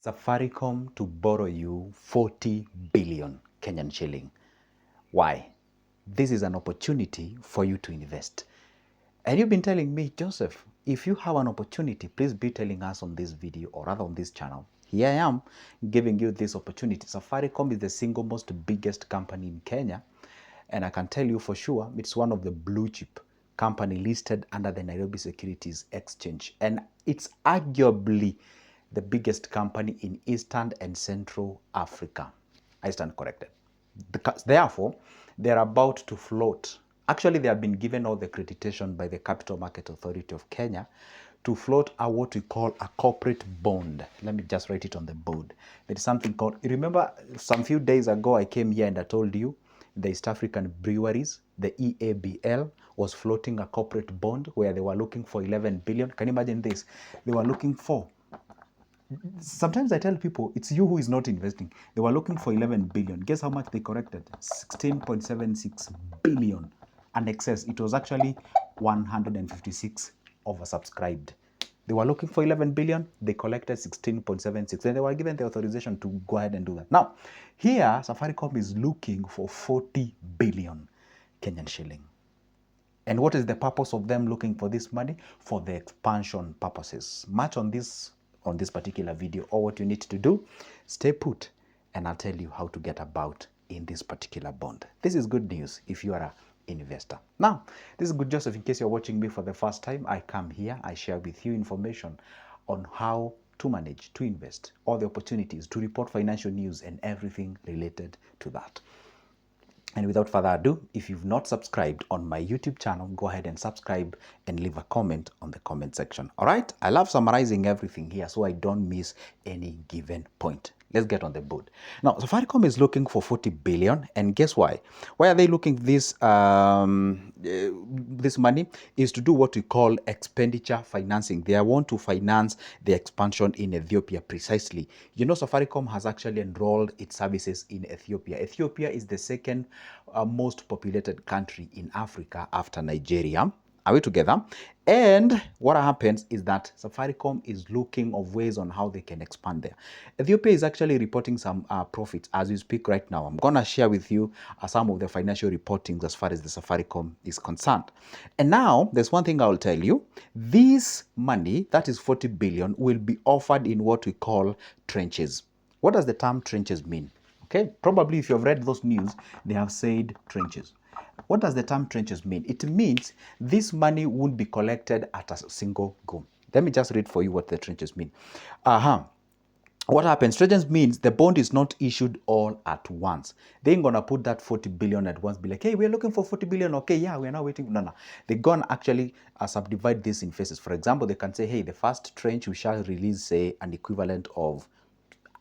Safaricom to borrow you 40 billion Kenyan shilling. Why? This is an opportunity for you to invest. And you've been telling me, Joseph, if you have an opportunity, please be telling us on this video or rather on this channel. Here I am giving you this opportunity. Safaricom is the single most biggest company in Kenya. And I can tell you for sure, it's one of the blue chip company listed under the Nairobi Securities Exchange. And it's arguably the biggest company in Eastern and Central Africa. I stand corrected. Because therefore, they're about to float. Actually, they have been given all the accreditation by the Capital Market Authority of Kenya to float a what we call a corporate bond. Let me just write it on the board. There is something called, you remember some few days ago I came here and I told you the East African breweries, the EABL, was floating a corporate bond where they were looking for 11 billion. Can you imagine this? They were looking for, sometimes I tell people, it's you who is not investing. They were looking for 11 billion. Guess how much they corrected? 16.76 billion. And excess, it was actually 156 oversubscribed. They were looking for 11 billion, they collected 16.76, and they were given the authorization to go ahead and do that. Now, here, Safaricom is looking for 40 billion Kenyan shilling. And what is the purpose of them looking for this money? For the expansion purposes. Much on this particular video, or what you need to do, stay put, and I'll tell you how to get about in this particular bond. This is good news if you are an investor. Now, this is good, Joseph. In case you're watching me for the first time, I come here, I share with you information on how to manage, to invest, all the opportunities, to report financial news and everything related to that. And without further ado, if you've not subscribed on my YouTube channel, go ahead and subscribe and leave a comment on the comment section. All right? I love summarizing everything here so I don't miss any given point. Let's get on the board. Now, Safaricom is looking for 40 billion, and guess why? Why are they looking this this money? Is to do what we call expenditure financing. They want to finance the expansion in Ethiopia precisely. You know, Safaricom has actually enrolled its services in Ethiopia. Ethiopia is the second most populated country in Africa after Nigeria. Are we together? And what happens is that Safaricom is looking of ways on how they can expand there. Ethiopia is actually reporting some profits as we speak right now. I'm going to share with you some of the financial reportings as far as the Safaricom is concerned. And now, there's one thing I will tell you. This money, that is 40 billion, will be offered in what we call tranches. What does the term tranches mean? Okay, probably if you've read those news, they have said tranches. What does the term tranches mean? It means this money won't be collected at a single go. Let me just read for you what the tranches mean. What happens? Tranches means the bond is not issued all at once. They ain't gonna put that 40 billion at once, be like, hey, we're looking for 40 billion. Okay, yeah, we're now waiting. No. They're gonna actually subdivide this in phases. For example, they can say, hey, the first tranche we shall release, say, an equivalent of,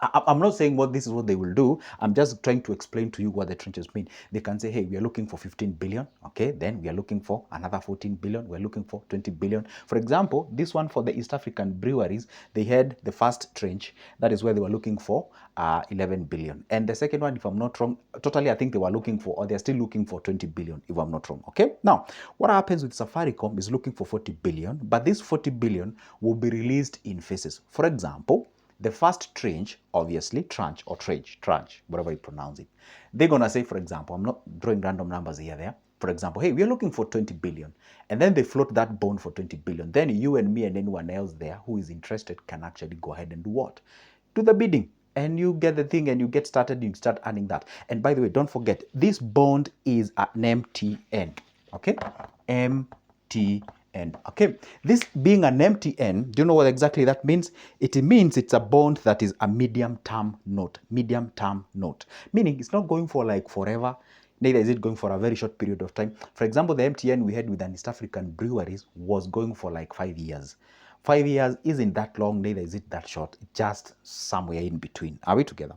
I'm not saying this is what they will do. I'm just trying to explain to you what the tranches mean. They can say, hey, we are looking for 15 billion. Okay, then we are looking for another 14 billion. We're looking for 20 billion. For example, this one for the East African breweries, they had the first tranche. That is where they were looking for 11 billion. And the second one, if I'm not wrong, totally I think they were looking for, or they're still looking for 20 billion, if I'm not wrong. Okay, now, what happens with Safaricom is looking for 40 billion, but this 40 billion will be released in phases. For example, the first tranche, obviously, tranche, whatever you pronounce it. They're going to say, for example, I'm not drawing random numbers here, there. For example, hey, we're looking for 20 billion. And then they float that bond for 20 billion. Then you and me and anyone else there who is interested can actually go ahead and do what? Do the bidding. And you get the thing and you get started, you start earning that. And by the way, don't forget, this bond is an MTN. Okay? MTN. Okay, this being an MTN, do you know what exactly that means? It means it's a bond that is a medium-term note. Medium-term note. Meaning it's not going for like forever, neither is it going for a very short period of time. For example, the MTN we had with an East African breweries was going for like 5 years. 5 years isn't that long, neither is it that short, just somewhere in between. Are we together?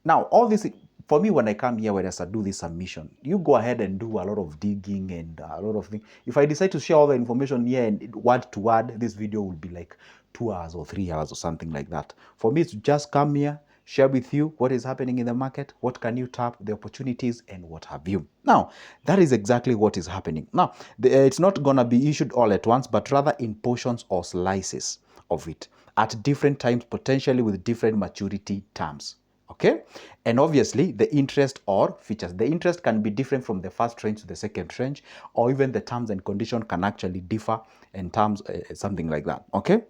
Now, all this, for me, when I come here, when I do this submission, you go ahead and do a lot of digging and a lot of things. If I decide to share all the information here and word to word, this video will be like 2 hours or 3 hours or something like that. For me, to just come here, share with you what is happening in the market, what can you tap, the opportunities, and what have you. Now, that is exactly what is happening. Now, it's not going to be issued all at once, but rather in portions or slices of it at different times, potentially with different maturity terms. Okay, and obviously the interest or features. The interest can be different from the first tranche to the second tranche, or even the terms and condition can actually differ in terms, something like that. Okay.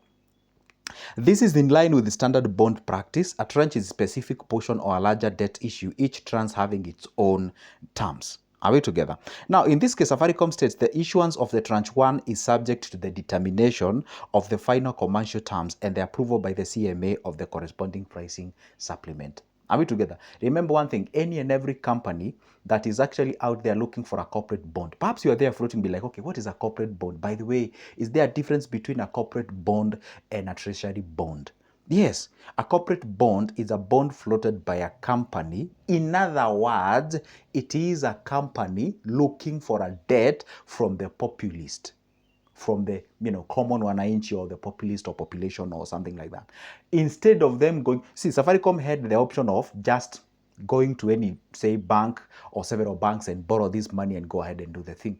This is in line with the standard bond practice. A tranche is a specific portion or a larger debt issue, each tranche having its own terms. Are we together? Now, in this case, Safaricom states the issuance of the tranche 1 is subject to the determination of the final commercial terms and the approval by the CMA of the corresponding pricing supplement. Are we together? Remember one thing, any and every company that is actually out there looking for a corporate bond, perhaps you are there floating, be like, okay, what is a corporate bond? By the way, is there a difference between a corporate bond and a treasury bond? Yes, a corporate bond is a bond floated by a company. In other words, it is a company looking for a debt from the populist, from the common wananchi or the populist or population or something like that. Instead of them going, see, Safaricom had the option of just going to any, say, bank or several banks and borrow this money and go ahead and do the thing.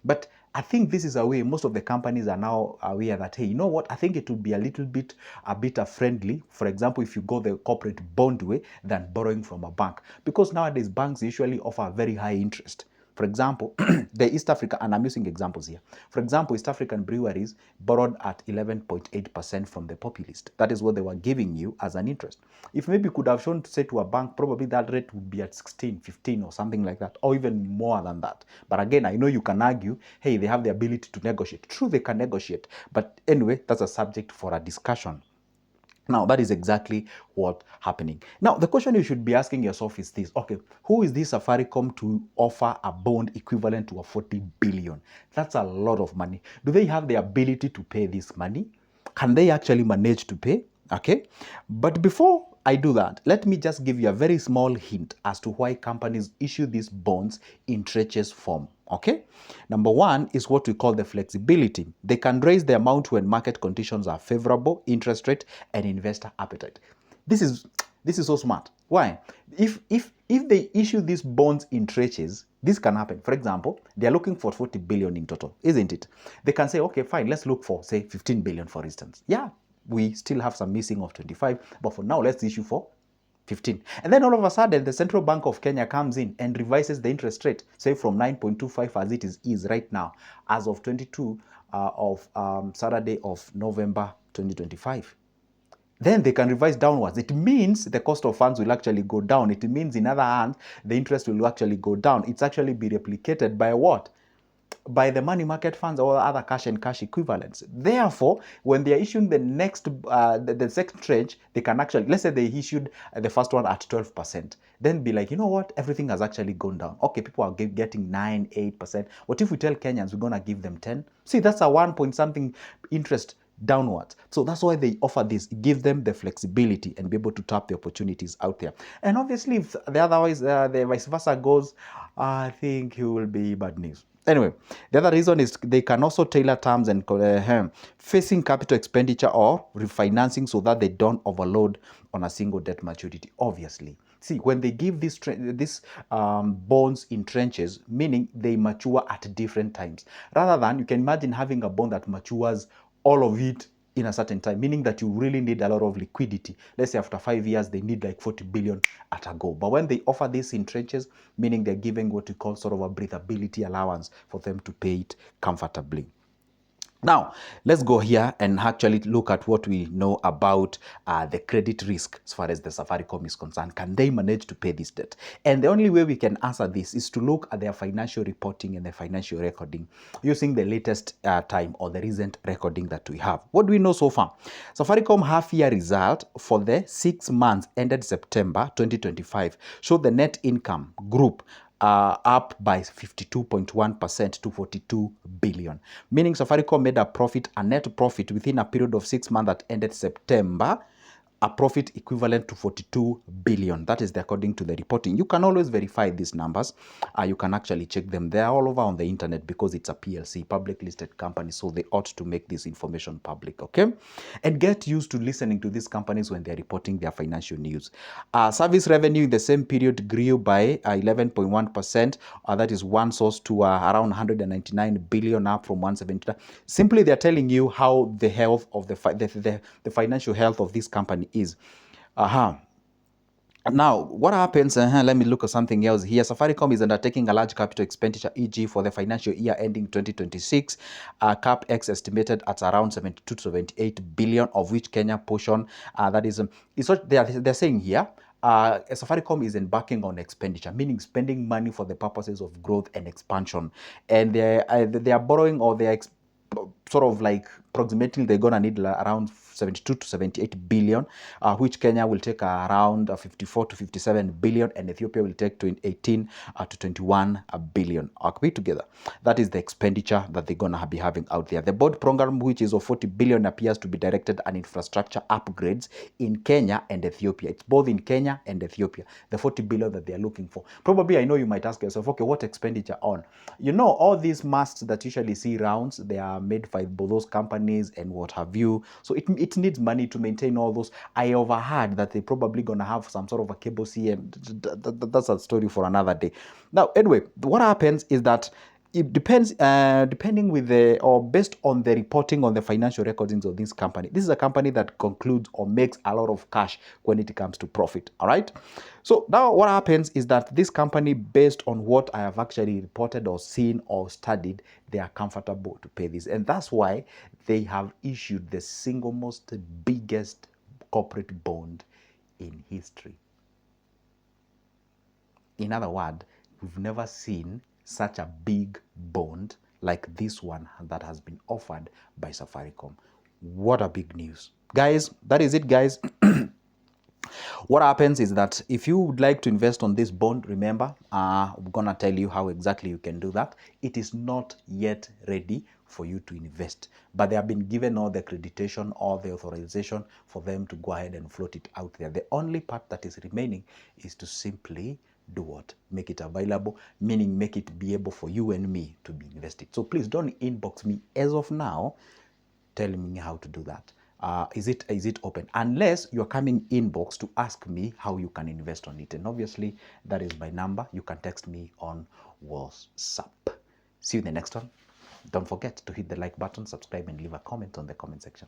But I think this is a way most of the companies are now aware that, hey, you know what, I think it would be a bit friendly, for example, if you go the corporate bond way than borrowing from a bank. Because nowadays banks usually offer very high interest. For example, the East Africa, and I'm using examples here. For example, East African breweries borrowed at 11.8% from the populist. That is what they were giving you as an interest. If maybe you could have shown to say to a bank, probably that rate would be at 16, 15 or something like that, or even more than that. But again, I know you can argue, hey, they have the ability to negotiate. True, they can negotiate. But anyway, that's a subject for a discussion. Now, that is exactly what's happening. Now, the question you should be asking yourself is this. Okay, who is this Safaricom to offer a bond equivalent to a 40 billion? That's a lot of money. Do they have the ability to pay this money? Can they actually manage to pay? Okay, but before I do that, let me just give you a very small hint as to why companies issue these bonds in tranches form. Okay, number one is what we call the flexibility. They can raise the amount when market conditions are favorable, interest rate, and investor appetite. This is so smart. Why? If they issue these bonds in tranches, this can happen. For example, they are looking for 40 billion in total, isn't it? They can say, okay, fine, let's look for, say, 15 billion, for instance. Yeah, we still have some missing of 25, but for now, let's issue for 15. And then all of a sudden, the Central Bank of Kenya comes in and revises the interest rate, say from 9.25 as it is right now, as of 22 of Saturday of November 2025. Then they can revise downwards. It means the cost of funds will actually go down. It means, in other hand, the interest will actually go down. It's actually be replicated by what? By the money market funds or other cash and cash equivalents. Therefore, when they are issuing the next, the second tranche, they can actually, let's say they issued the first one at 12%, then be like, you know what, everything has actually gone down. Okay, people are getting 9, 8%. What if we tell Kenyans we're going to give them 10? See, that's a 1 point something interest downwards. So that's why they offer this, give them the flexibility and be able to tap the opportunities out there. And obviously, if the otherwise the vice versa goes, I think it will be bad news. Anyway, the other reason is they can also tailor terms and facing capital expenditure or refinancing so that they don't overload on a single debt maturity. Obviously, see, when they give these bonds in tranches, meaning they mature at different times, rather than, you can imagine having a bond that matures all of it in a certain time, meaning that you really need a lot of liquidity. Let's say after 5 years, they need like 40 billion at a go. But when they offer this in tranches, meaning they're giving what we call sort of a breathability allowance for them to pay it comfortably. Now, let's go here and actually look at what we know about the credit risk as far as the Safaricom is concerned. Can they manage to pay this debt? And the only way we can answer this is to look at their financial reporting and their financial recording using the latest time or the recent recording that we have. What do we know so far? Safaricom half-year result for the 6 months ended September 2025 showed the net income group up by 52.1% to 42 billion. Meaning Safaricom made a net profit within a period of 6 months that ended September a profit equivalent to 42 billion. That is according to the reporting. You can always verify these numbers. You can actually check them. They are all over on the internet because it's a PLC, public listed company, so they ought to make this information public, okay? And get used to listening to these companies when they're reporting their financial news. Service revenue in the same period grew by 11.1%. That is one source to around 199 billion, up from 170. Simply, they're telling you how the health of the financial health of this company is. Now, what happens, let me look at something else here. Safaricom is undertaking a large capital expenditure, e.g. for the financial year ending 2026. CapEx estimated at around 72 to 78 billion, of which Kenya portion, that is, it's what they're saying here. Safaricom is embarking on expenditure, meaning spending money for the purposes of growth and expansion. And they are borrowing, or they are sort of like approximately they're gonna need around 72 to 78 billion, which Kenya will take around 54 to 57 billion, and Ethiopia will take 18 to 21 billion. Okay, together, that is the expenditure that they're gonna be having out there. The board program, which is of 40 billion, appears to be directed at infrastructure upgrades in Kenya and Ethiopia. It's both in Kenya and Ethiopia, the 40 billion that they're looking for. Probably, I know you might ask yourself, okay, what expenditure on? You know, all these masks that usually see rounds, they are made by those companies and what have you. So it needs money to maintain all those. I overheard that they're probably going to have some sort of a cable CM. That's a story for another day. Now, anyway, what happens is that it depends, depending with the, or based on the reporting on the financial recordings of this company. This is a company that concludes or makes a lot of cash when it comes to profit. All right. So now what happens is that this company, based on what I have actually reported or seen or studied, they are comfortable to pay this. And that's why they have issued the single most biggest corporate bond in history. In other words, we've never seen such a big bond like this one that has been offered by Safaricom. What a big news. Guys, that is it, guys. What happens is that if you would like to invest on this bond, remember, I'm going to tell you how exactly you can do that. It is not yet ready for you to invest, but they have been given all the accreditation, all the authorization for them to go ahead and float it out there. The only part that is remaining is to simply do what? Make it available, meaning make it be able for you and me to be invested. So please don't inbox me as of now telling me how to do that. Is it open? Unless you're coming inbox to ask me how you can invest on it. And obviously, that is my number. You can text me on WhatsApp. See you in the next one. Don't forget to hit the like button, subscribe, and leave a comment on the comment section.